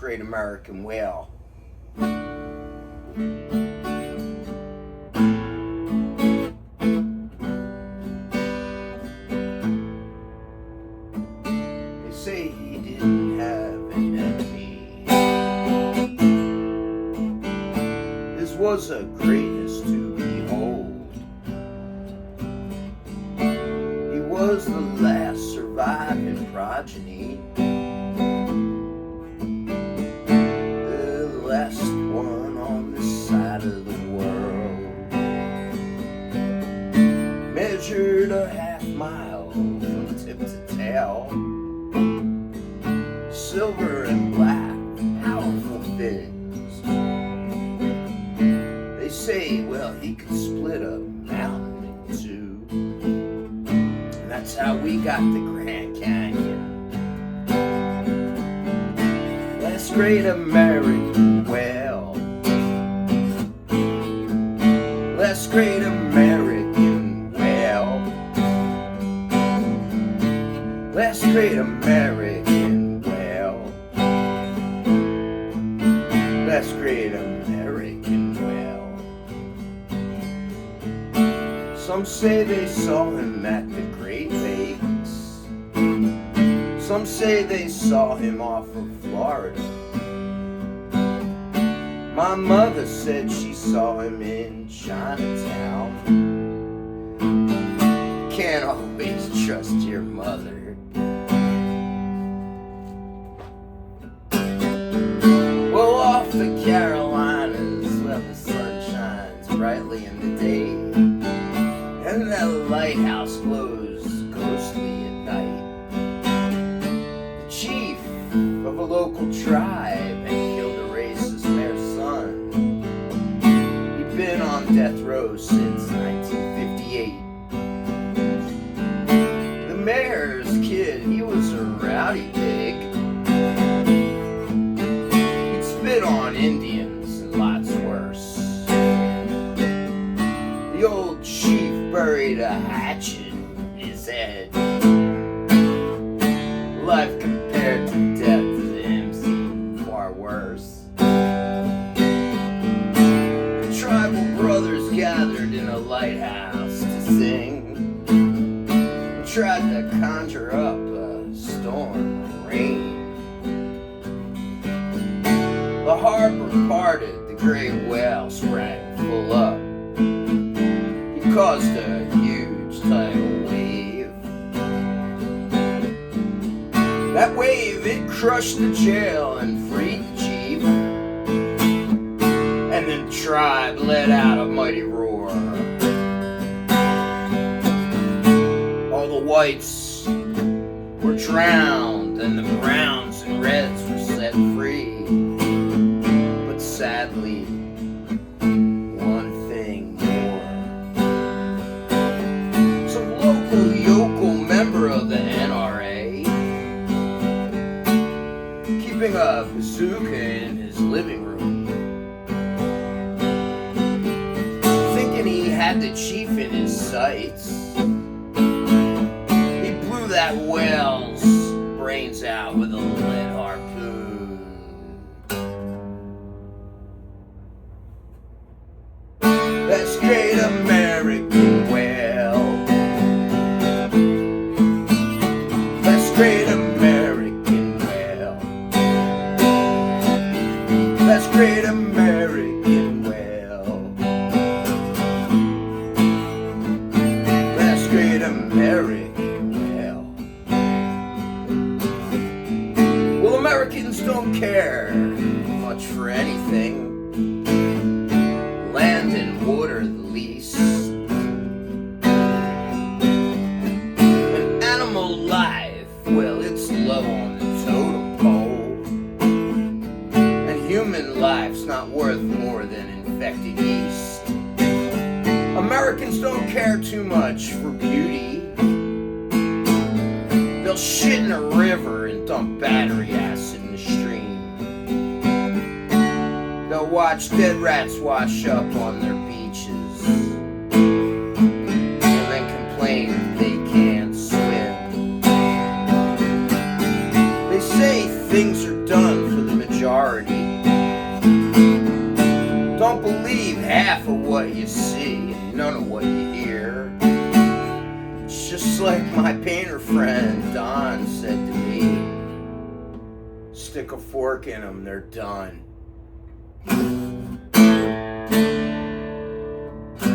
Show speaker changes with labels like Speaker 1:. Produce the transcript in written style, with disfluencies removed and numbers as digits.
Speaker 1: great American whale. They say he didn't have an enemy. His was a greatness to behold. He was the last surviving progeny, the last one on this side of the world. Measured a half-mile from tip to tail, silver and black, powerful figs. They say, well, he could split a mountain in two. And that's how we got the Grand Canyon. Last great American whale. Last great American whale. Last great American whale. Last great American whale. Some say they saw him at the Great Lakes. Some say they saw him off of Florida. My mother said she saw him in Chinatown. Can't always trust your mother. Well, off the Carolinas, where the sun shines brightly in the day, and that lighthouse glows ghostly at night. The chief of a local tribe had killed a racist mayor's son. He'd been on death row since 1958. The mayor's kid, he was a rowdy pig. He'd spit on Indians and lots worse. The old chief buried a hatchet in his head. Life compared to death to him seemed far worse. The tribal brothers gathered in a lighthouse to sing, and tried to conjure up a storm of rain. The harbor parted, the great whale sprang full up. He caused a huge tidal wave. That wave, it crushed the jail and freed the chief. And then the tribe let out a mighty roar. All the whites were drowned and the browns and reds were set free. But sadly, one thing more. Some local yokel member of the NRA, keeping a bazooka in his living room, thinking he had the chief in his sights, he blew that whale's brains out with a lead harpoon. That's great American whale. That's great American whale. That's great American whale. That's great American whale. Well, Americans don't care much for anything. Land and water the least. And animal life, well, it's low on the totem pole. And human life's not worth more than infected yeast. Americans don't care too much for beauty. They'll shit in a river and dump battery acid in the stream. They'll watch dead rats wash up on their beaches and then complain that they can't swim. They say things are done for the majority. of what you see and none of what you hear. It's just like my painter friend Don said to me, stick a fork in them, they're done.